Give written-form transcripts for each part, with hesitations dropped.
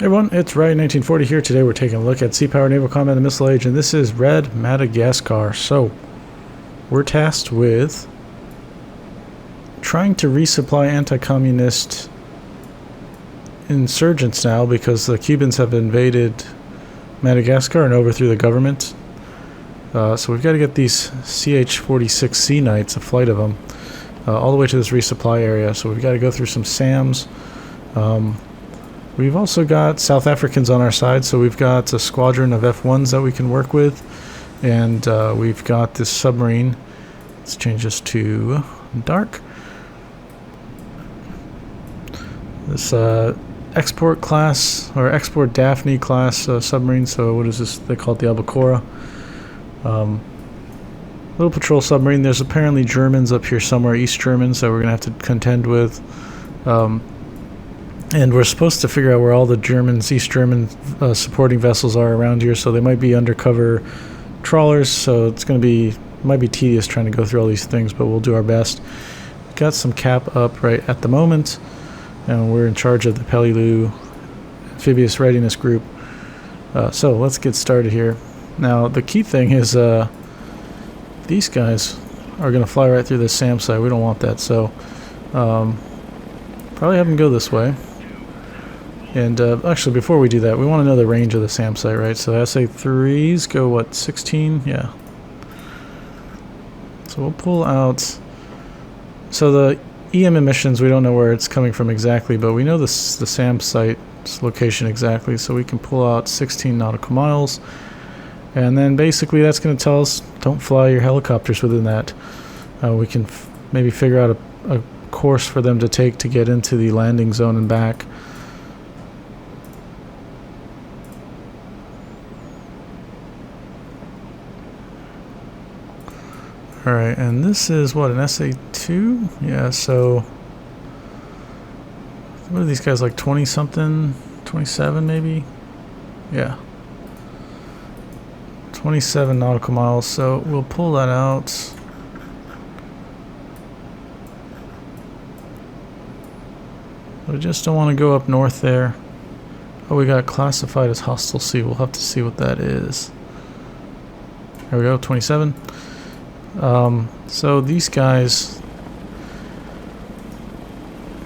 Hey everyone, it's Ryan 1940 here. Today we're taking a look at Sea Power Naval Combat in the Missile Age, and this is Red Madagascar. So, we're tasked with trying to resupply anti-communist insurgents now because the Cubans have invaded Madagascar and overthrew the government. So we've got to get these CH-46 Sea Knights, a flight of them, all the way to this resupply area. So we've got to go through some SAMs. We've also got South Africans on our side, so we've got a squadron of F-1s that we can work with, and we've got this submarine. Let's change this to dark. This export class, or export Daphne class submarine, so what is this? They call it the Albacora. Little patrol submarine. There's apparently Germans up here somewhere, East Germans, that we're going to have to contend with. And we're supposed to figure out where all the Germans, East German supporting vessels are around here, so they might be undercover trawlers, so it's going to be, might be tedious trying to go through all these things, but we'll do our best. Got some cap up right at the moment, and we're in charge of the Peleliu Amphibious Readiness Group. So let's get started here. Now, the key thing is these guys are going to fly right through this SAM site. We don't want that, so probably have them go this way. And actually, before we do that, we want to know the range of the SAM site, right? So SA3s go, what, 16? Yeah. So we'll pull out... So the EM emissions, we don't know where it's coming from exactly, but we know the SAM site's location exactly, so we can pull out 16 nautical miles. And then basically that's going to tell us, don't fly your helicopters within that. We can maybe figure out a course for them to take to get into the landing zone and back. Alright, and this is what, an SA2? Yeah, so what are these guys, like 20 something? 27 maybe? Yeah. 27 nautical miles, so we'll pull that out. We just don't want to go up north there. Oh, we got classified as hostile sea. We'll have to see what that is. There we go, 27. So these guys,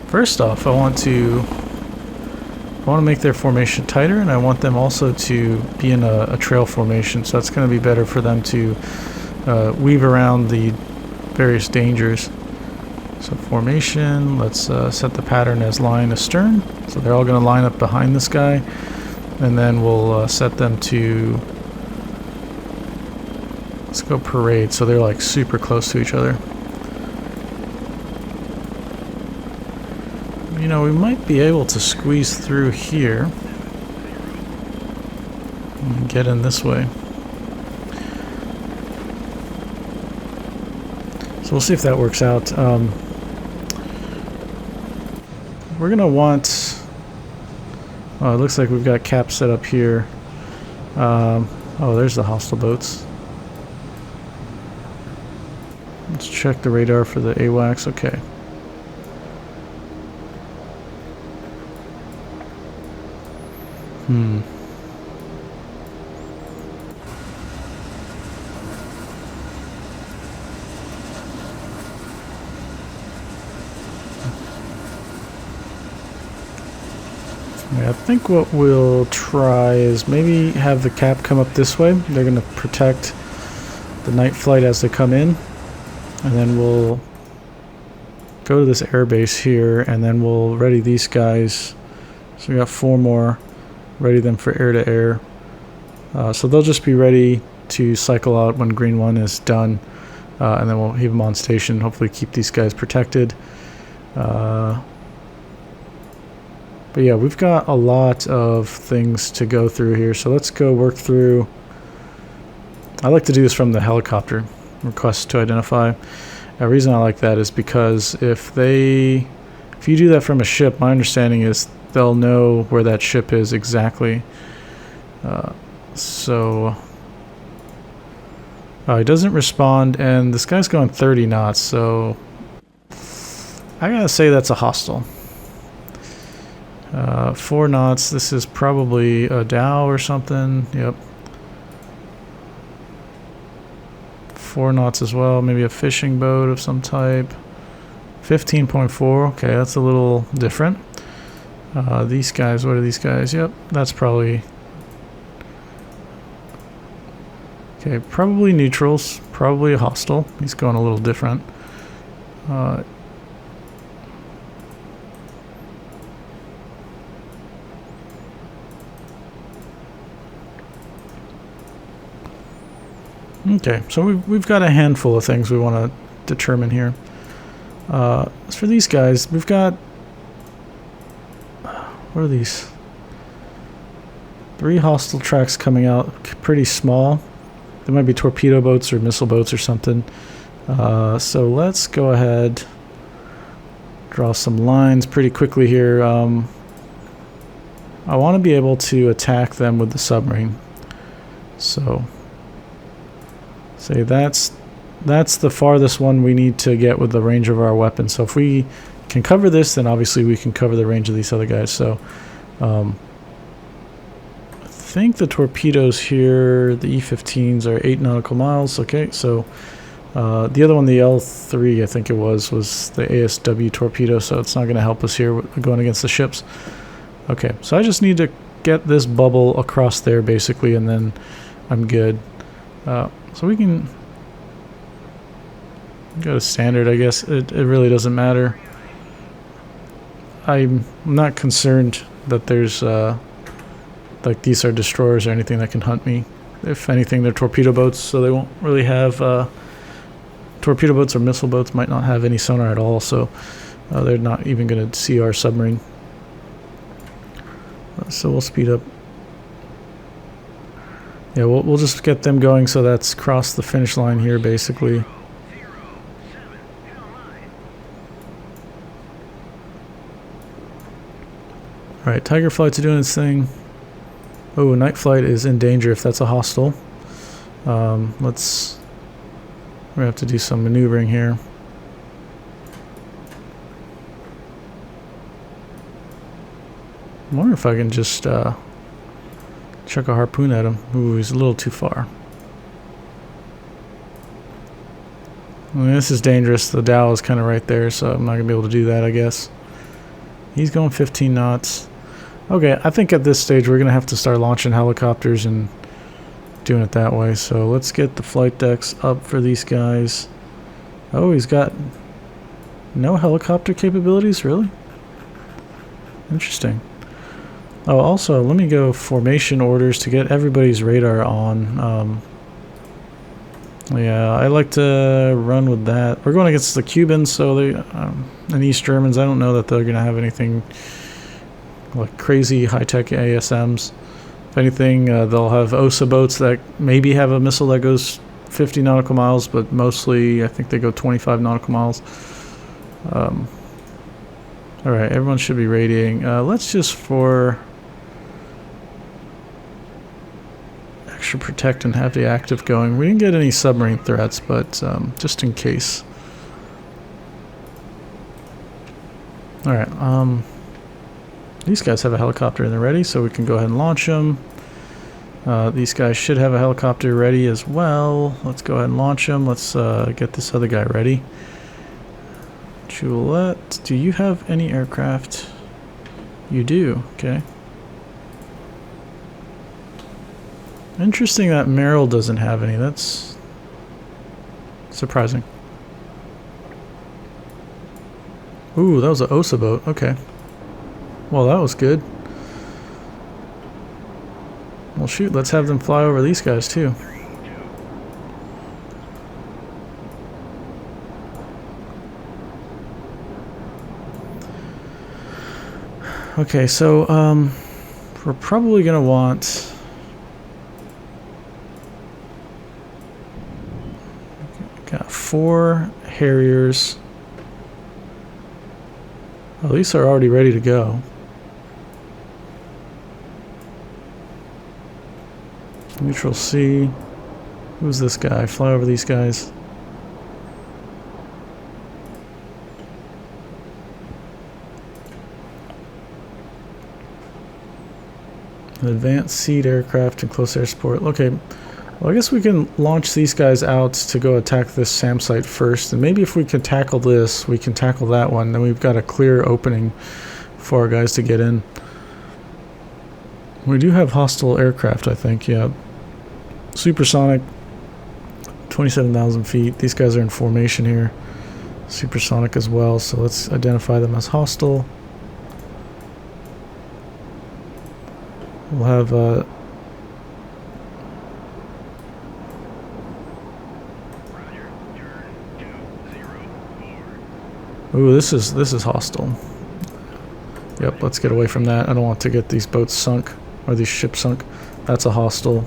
first off, I want to make their formation tighter, and I want them also to be in a trail formation, so that's going to be better for them to weave around the various dangers. So formation, let's set the pattern as line astern, so they're all going to line up behind this guy, and then we'll set them to, let's go parade, so they're like super close to each other. You know, we might be able to squeeze through here and get in this way. So we'll see if that works out. We're going to want... Oh, it looks like we've got cap set up here. Oh, there's the hostile boats. Let's check the radar for the AWACS. Okay. I think what we'll try is maybe have the cap come up this way. They're going to protect the night flight as they come in. And then we'll go to this airbase here, and then we'll ready these guys. So we got 4 more. Ready them for air-to-air. So they'll just be ready to cycle out when green 1 is done. And then we'll leave them on station, hopefully keep these guys protected. But yeah, we've got a lot of things to go through here, so let's go work through. I like to do this from the helicopter. Request to identify. The reason I like that is because if you do that from a ship, my understanding is they'll know where that ship is exactly. So he doesn't respond, and this guy's going 30 knots, so I gotta say that's a hostile. 4 knots. This is probably a dhow or something. Yep. 4 knots as well. Maybe a fishing boat of some type. 15.4. Okay, that's a little different. These guys, what are these guys? Yep, that's probably... Okay, probably neutrals. Probably a hostile. He's going a little different. Okay, so we've got a handful of things we want to determine here. As for these guys, we've got... What are these? 3 hostile tracks coming out, pretty small. They might be torpedo boats or missile boats or something. So let's go ahead, draw some lines pretty quickly here. I want to be able to attack them with the submarine. So... say that's the farthest one we need to get with the range of our weapon. So if we can cover this, then obviously we can cover the range of these other guys. So I think the torpedoes here, the E-15s, are 8 nautical miles. Okay, so the other one, the L3, I think it was the ASW torpedo, so it's not going to help us here going against the ships. Okay, so I just need to get this bubble across there basically, and then I'm good. So we can go to standard, I guess. It really doesn't matter. I'm not concerned that there's like these are destroyers or anything that can hunt me. If anything, they're torpedo boats, so they won't really have torpedo boats or missile boats might not have any sonar at all, so they're not even going to see our submarine. So we'll speed up. Yeah, we'll just get them going, so that's crossed the finish line here, basically. Alright, Tiger Flight's doing its thing. Oh, Night Flight is in danger if that's a hostile. We're going to have to do some maneuvering here. I wonder if I can just chuck a harpoon at him. Ooh, he's a little too far. I mean, this is dangerous. The dhow is kind of right there, so I'm not going to be able to do that, I guess. He's going 15 knots. Okay, I think at this stage we're going to have to start launching helicopters and doing it that way. So let's get the flight decks up for these guys. Oh, he's got no helicopter capabilities? Really? Interesting. Oh, also, let me go formation orders to get everybody's radar on. Yeah, I like to run with that. We're going against the Cubans, so they and East Germans. I don't know that they're going to have anything like crazy high-tech ASMs. If anything, they'll have OSA boats that maybe have a missile that goes 50 nautical miles, but mostly I think they go 25 nautical miles. Alright, everyone should be radiating. Let's just for extra protect and have the active going. We didn't get any submarine threats, but just in case. Alright, these guys have a helicopter in there ready, so we can go ahead and launch them. These guys should have a helicopter ready as well. Let's go ahead and launch them. Let's get this other guy ready. Juliet, do you have any aircraft? You do, okay. Interesting that Merrill doesn't have any. That's surprising. Ooh, that was an OSA boat. Okay. Well, that was good. Well, shoot, let's have them fly over these guys, too. Okay, so, we're probably going to want... Got 4 Harriers. Well, these are already ready to go. Neutral sea. Who's this guy? Fly over these guys. Advanced seed aircraft and close air support. Okay, well, I guess we can launch these guys out to go attack this SAM site first, and maybe if we can tackle this, we can tackle that one. Then we've got a clear opening for our guys to get in. We do have hostile aircraft, I think, yeah. Supersonic, 27,000 feet. These guys are in formation here. Supersonic as well, so let's identify them as hostile. We'll have ooh, this is hostile. Yep, let's get away from that. I don't want to get these boats sunk, or these ships sunk. That's a hostile.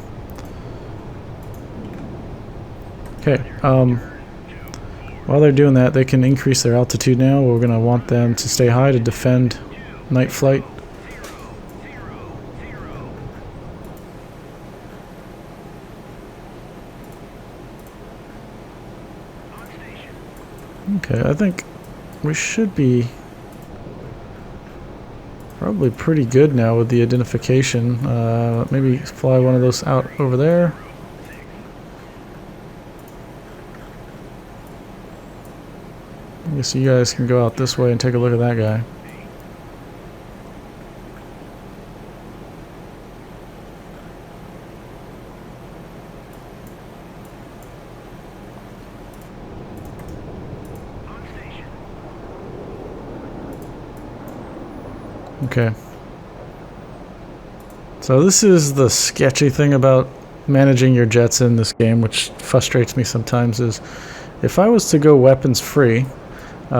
Okay, while they're doing that, they can increase their altitude now. We're going to want them to stay high to defend night flight. Okay, I think we should be probably pretty good now with the identification. Maybe fly one of those out over there. I guess you guys can go out this way and take a look at that guy. Okay. So this is the sketchy thing about managing your jets in this game, which frustrates me sometimes, is if I was to go weapons free,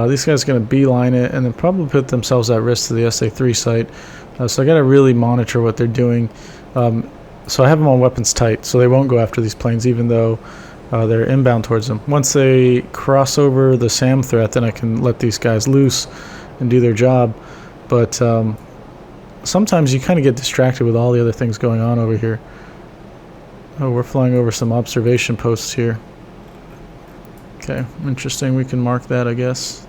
these guys are going to beeline it and then probably put themselves at risk to the SA-3 site. So I got to really monitor what they're doing. So I have them on weapons tight, so they won't go after these planes even though they're inbound towards them. Once they cross over the SAM threat, then I can let these guys loose and do their job. But sometimes you kind of get distracted with all the other things going on over here. Oh, we're flying over some observation posts here. Okay, interesting. We can mark that, I guess.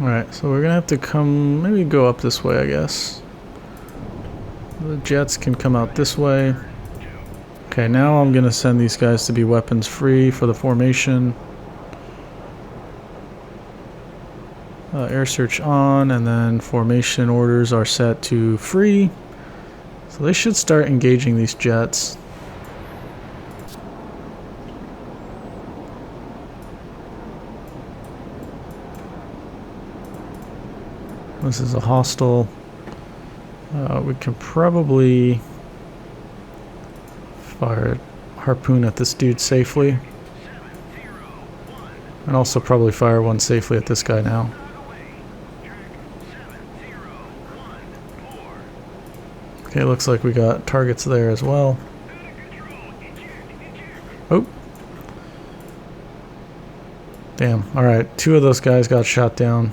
Alright, so we're gonna have to come, maybe go up this way, I guess. The jets can come out this way. Okay, now I'm gonna send these guys to be weapons free for the formation. Air search on, and then formation orders are set to free. So they should start engaging these jets. This is a hostile. We can probably fire a harpoon at this dude safely. And also probably fire one safely at this guy now. Okay, looks like we got targets there as well. Oh. Damn. Alright, two of those guys got shot down.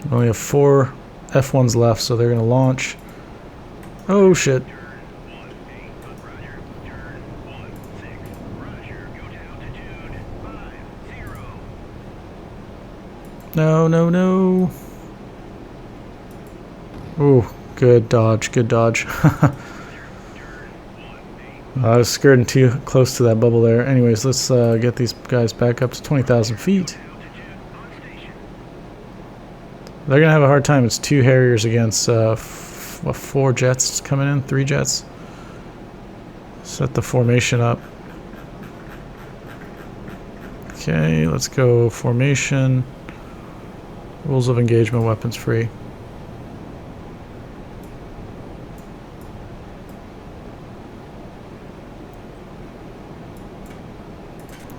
We only have 4 F1s left, so they're going to launch. Oh shit. No, no, no. Oh, good dodge, good dodge. I was skirting too close to that bubble there. Anyways, let's get these guys back up to 20,000 feet. They're going to have a hard time. It's 2 Harriers against 4 jets coming in, 3 jets. Set the formation up. Okay, let's go formation. Rules of engagement, weapons free.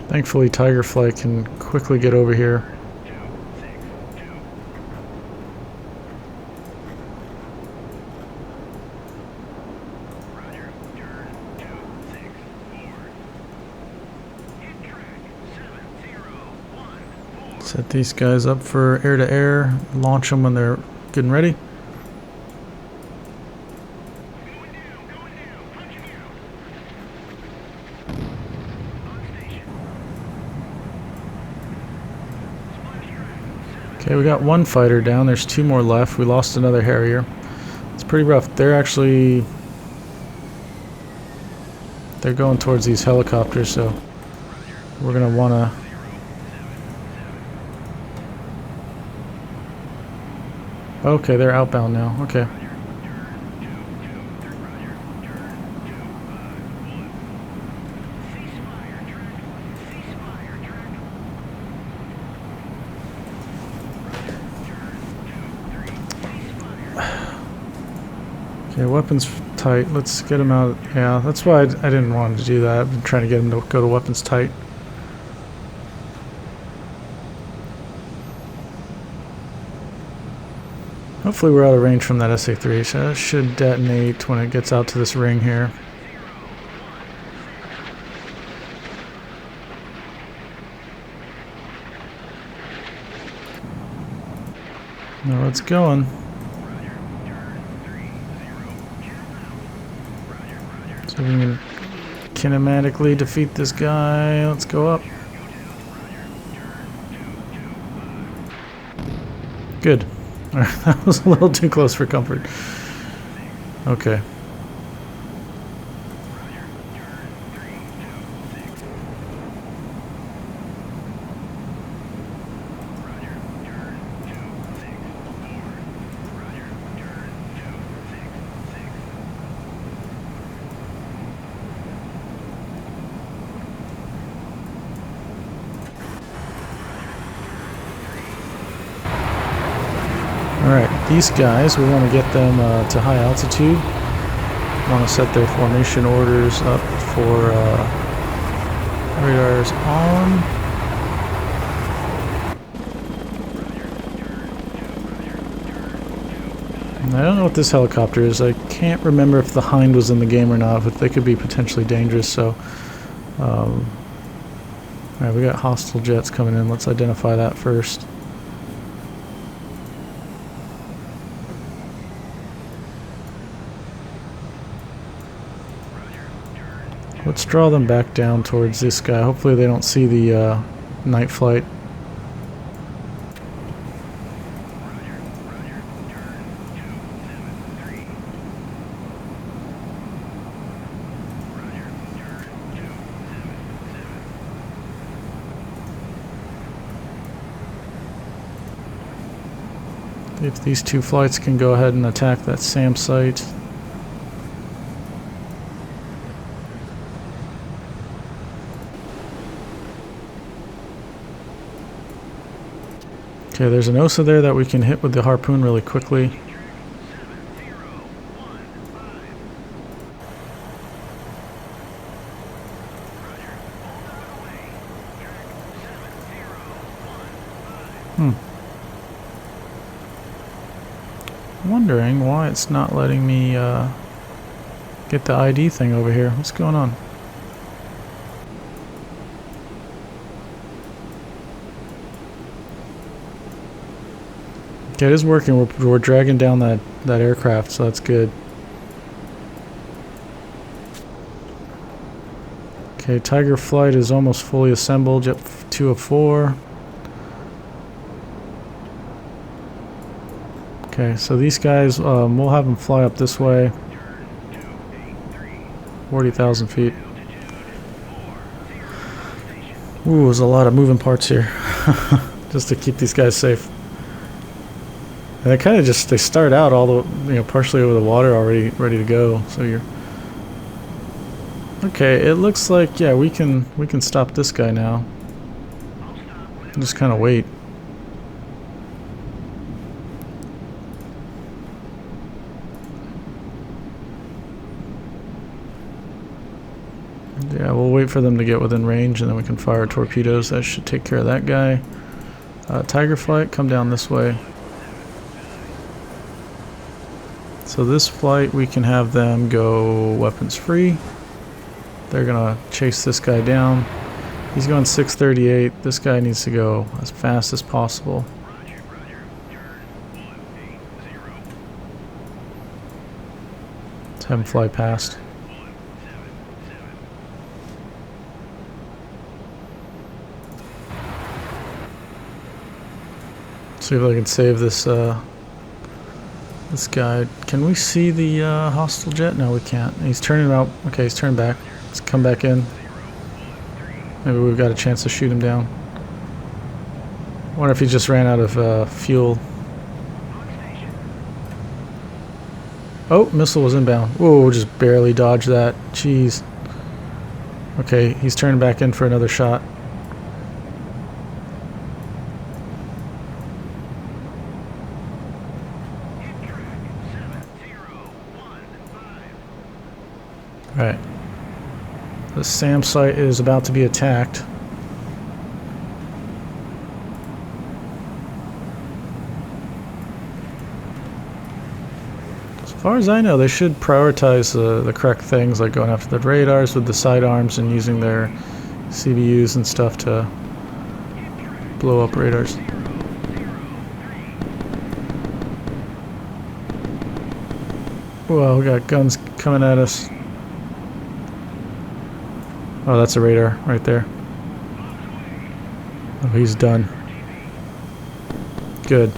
Thankfully, Tiger Flight can quickly get over here. Set these guys up for air-to-air. Launch them when they're Good and ready. Okay, we got one fighter down. There's two more left. We lost another Harrier. It's pretty rough. They're going towards these helicopters, so we're going to want to... Okay, they're outbound now. Okay. Okay, weapons tight. Let's get him out. Yeah, that's why I didn't want to do that. I've been trying to get him to go to weapons tight. Hopefully we're out of range from that SA-3, so that should detonate when it gets out to this ring here. Now it's going. So we can kinematically defeat this guy. Let's go up. Good. That was a little too close for comfort. Okay. Alright, these guys, we want to get them to high altitude. Want to set their formation orders up for radars on. And I don't know what this helicopter is. I can't remember if the Hind was in the game or not, but they could be potentially dangerous, so... Alright, we got hostile jets coming in. Let's identify that first. Let's draw them back down towards this guy. Hopefully they don't see the night flight. If these two flights can go ahead and attack that SAM site. Okay, there's an OSA there that we can hit with the harpoon really quickly. Wondering why it's not letting me get the ID thing over here. What's going on? Okay, it is working. We're dragging down that aircraft, so that's good. Okay, Tiger flight is almost fully assembled. Jet 2 of 4. Okay, so these guys, we'll have them fly up this way. 40,000 feet. Ooh, there's a lot of moving parts here. Just to keep these guys safe. And they kind of just, they start out all the, partially over the water already, ready to go. So you're... Okay, it looks like, yeah, we can stop this guy now. Just kind of wait. Yeah, we'll wait for them to get within range and then we can fire torpedoes. That should take care of that guy. Tiger flight, come down this way. So this flight, we can have them go weapons free. They're gonna chase this guy down. He's going 638. This guy needs to go as fast as possible. Let's have him fly past. See if I can save this this guy. Can we see the hostile jet? No, we can't. He's turning out. Okay, he's turned back. Let's come back in. Maybe we've got a chance to shoot him down. I wonder if he just ran out of fuel. Oh, missile was inbound. Whoa, just barely dodged that. Jeez. Okay, he's turning back in for another shot. Alright. The SAM site is about to be attacked. As far as I know, they should prioritize the correct things, like going after the radars with the sidearms and using their CBUs and stuff to blow up radars. Whoa, we got guns coming at us. Oh, that's a radar right there. Oh, he's done. Good.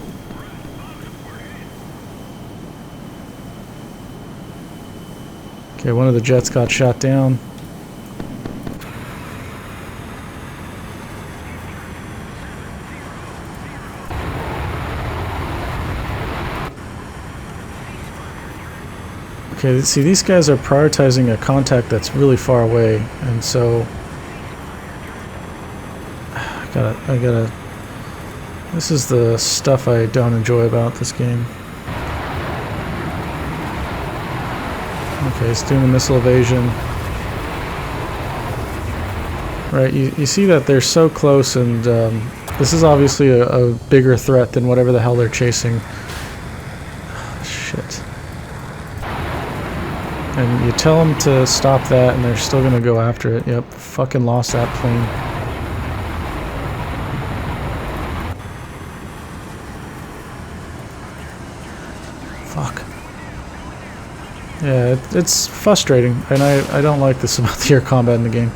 Okay, one of the jets got shot down. Okay, see, these guys are prioritizing a contact that's really far away, and so I gotta. This is the stuff I don't enjoy about this game. Okay, it's doing a missile evasion. Right, you see that they're so close, and this is obviously a bigger threat than whatever the hell they're chasing. Shit. And you tell them to stop that, and they're still gonna go after it. Yep, fucking lost that plane. Fuck. Yeah, it's frustrating, and I don't like this about the air combat in the game.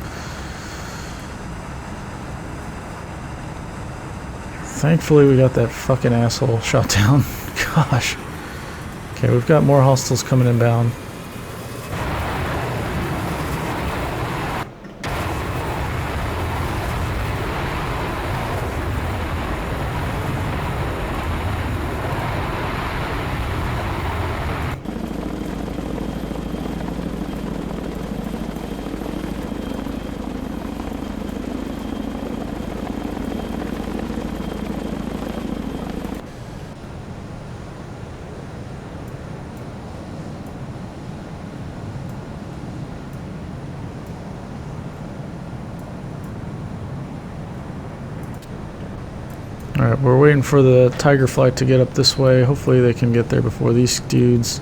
Thankfully, we got that fucking asshole shot down. Gosh. Okay, we've got more hostiles coming inbound. Alright, we're waiting for the Tiger flight to get up this way. Hopefully they can get there before these dudes.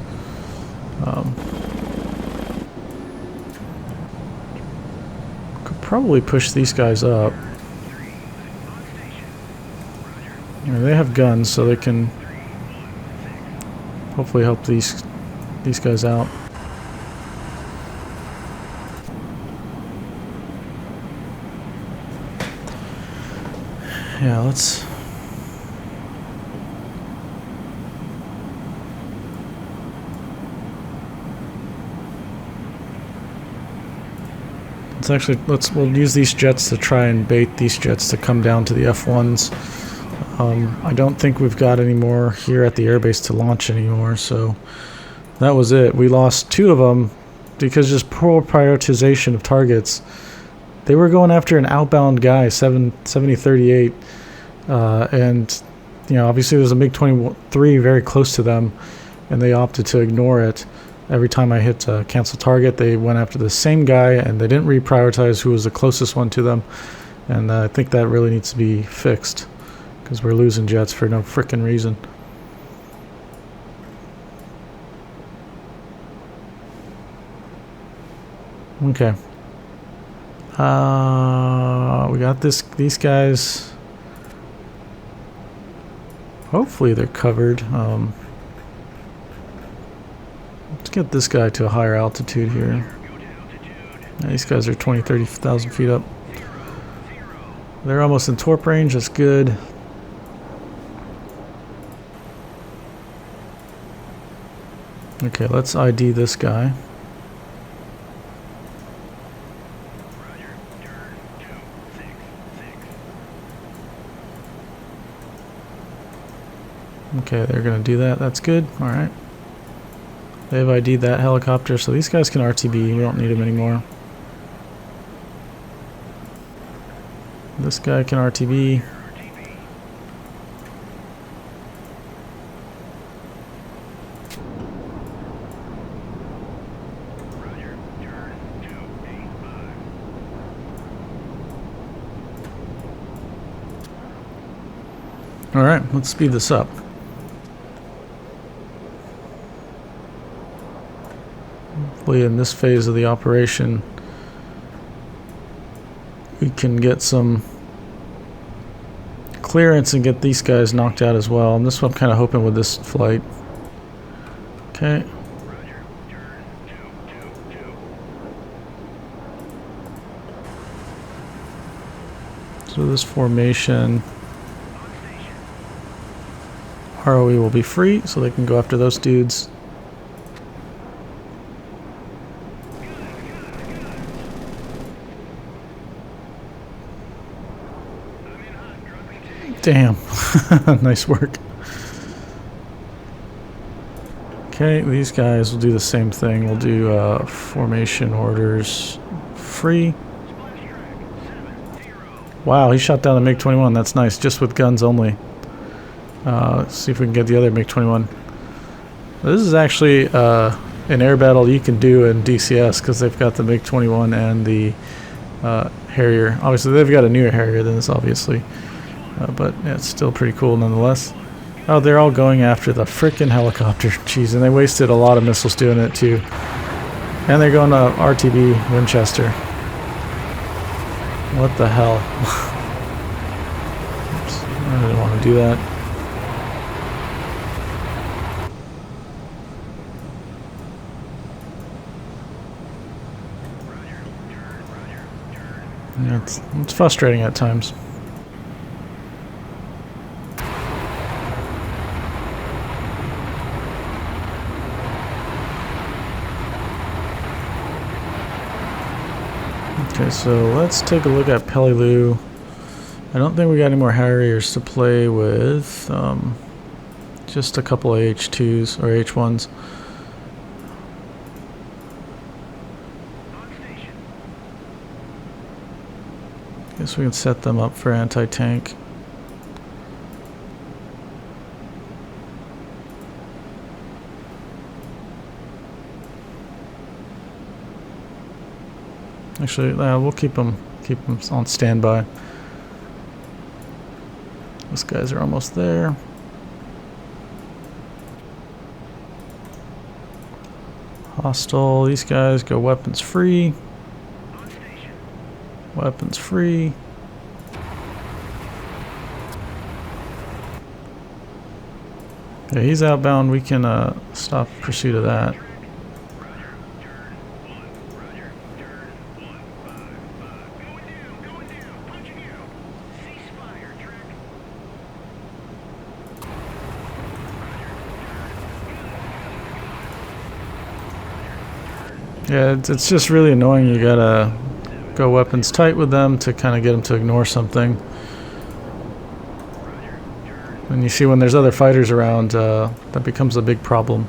Could probably push these guys up. You know, they have guns, so they can hopefully help these guys out. Yeah, let's... we'll use these jets to try and bait these jets to come down to the F1s. I don't think we've got any more here at the airbase to launch anymore, so that was it. We lost 2 of them because just poor prioritization of targets. They were going after an outbound guy, 7038, and you know, obviously there's a MiG-23 very close to them, and they opted to ignore it. Every time I hit cancel target, they went after the same guy, and they didn't reprioritize who was the closest one to them. And I think that really needs to be fixed, because we're losing jets for no frickin' reason. Okay. We got these guys. Hopefully they're covered. get this guy to a higher altitude here. Yeah, these guys are 20, 30,000 feet up. They're almost in torp range, that's good. Okay, let's ID this guy. Okay, they're gonna do that, that's good, alright. They've ID'd that helicopter, so these guys can RTB, we don't need them anymore. This guy can RTB. Alright, let's speed this up. Hopefully in this phase of the operation we can get some clearance and get these guys knocked out as well. And this is what I'm kind of hoping with this flight. Okay. So this formation, ROE will be free, so they can go after those dudes. Damn. Nice work. Okay, these guys will do the same thing. We'll do formation orders free. Wow, he shot down the MiG-21. That's nice, just with guns only. Let's see if we can get the other MiG-21. This is actually an air battle you can do in DCS because they've got the MiG-21 and the Harrier. Obviously, they've got a newer Harrier than this, obviously. But yeah, it's still pretty cool nonetheless. Oh, they're all going after the frickin' helicopter. Jeez, and they wasted a lot of missiles doing it too. And they're going to RTB Winchester. What the hell? Oops, I didn't want to do that. Yeah, it's frustrating at times. Okay, so let's take a look at Peleliu. I don't think we got any more Harriers to play with. Just a couple of H2s or H1s. Guess we can set them up for anti-tank. Actually, we'll keep them on standby. Those guys are almost there. Hostile. These guys go weapons free. Weapons free. Yeah, he's outbound. We can stop pursuit of that. Yeah, it's just really annoying. You gotta go weapons tight with them to kind of get them to ignore something. And you see when there's other fighters around, that becomes a big problem.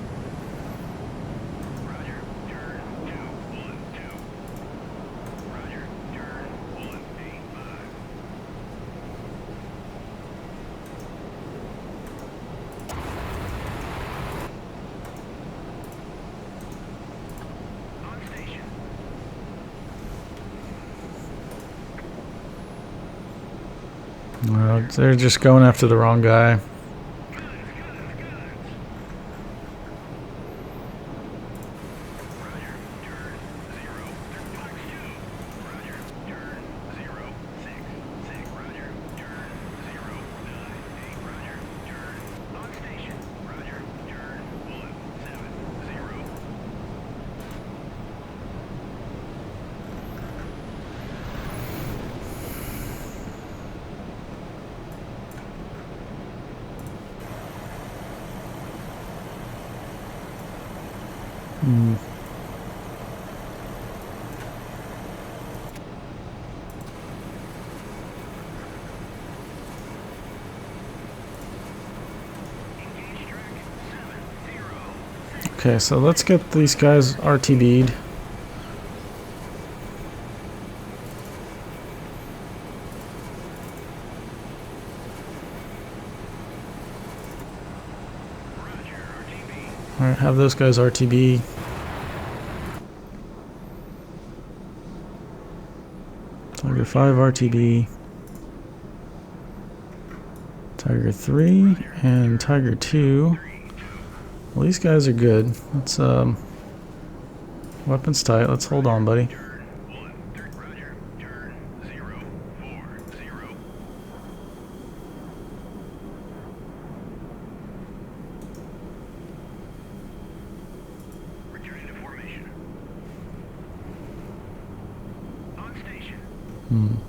They're just going after the wrong guy. Hmm. Okay, so let's get these guys RTB'd. Alright, have those guys RTB. Tiger 5 RTB. Tiger 3 and Tiger 2. Well, these guys are good. Let's, weapons tight. Let's hold on, buddy.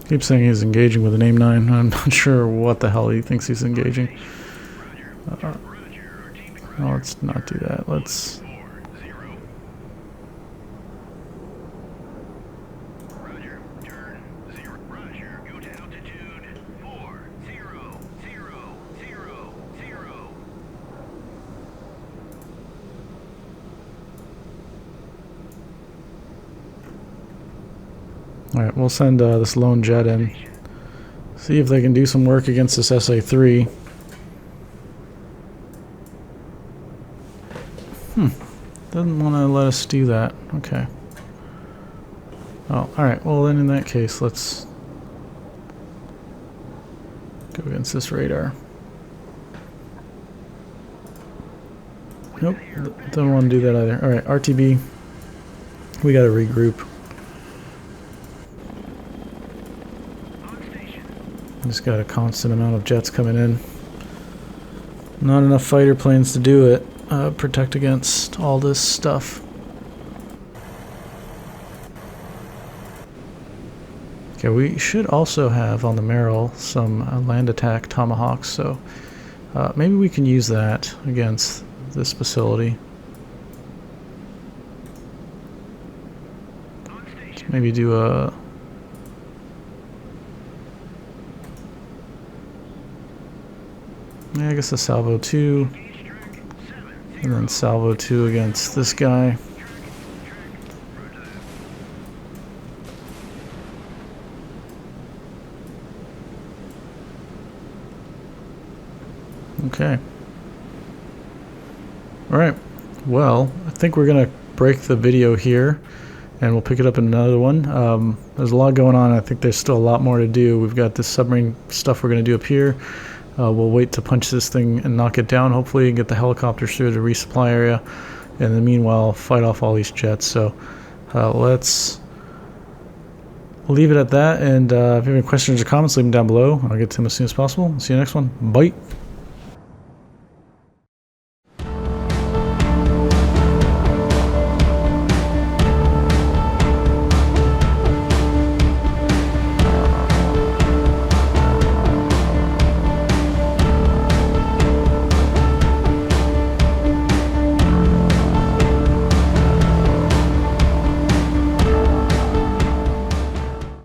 Keeps saying he's engaging with an AIM-9. I'm not sure what the hell he thinks he's engaging. No, let's not do that. Let's... Alright, we'll send this lone jet in. See if they can do some work against this SA-3. Doesn't want to let us do that. Okay. Oh, alright. Well, then in that case, let's go against this radar. Nope. Don't want to do that either. Alright, RTB. We gotta regroup. Just got a constant amount of jets coming in. Not enough fighter planes to do it. Protect against all this stuff. Okay, we should also have on the Merrill some land attack tomahawks, so maybe we can use that against this facility. Let's maybe do a... Yeah, I guess a salvo 2. And then salvo 2 against this guy. Okay. Alright. Well, I think we're going to break the video here. And we'll pick it up in another one. There's a lot going on. I think there's still a lot more to do. We've got this submarine stuff we're going to do up here. We'll wait to punch this thing and knock it down, hopefully, and get the helicopters through the resupply area. And in the meanwhile, fight off all these jets. So let's leave it at that. And if you have any questions or comments, leave them down below. I'll get to them as soon as possible. See you next one. Bye.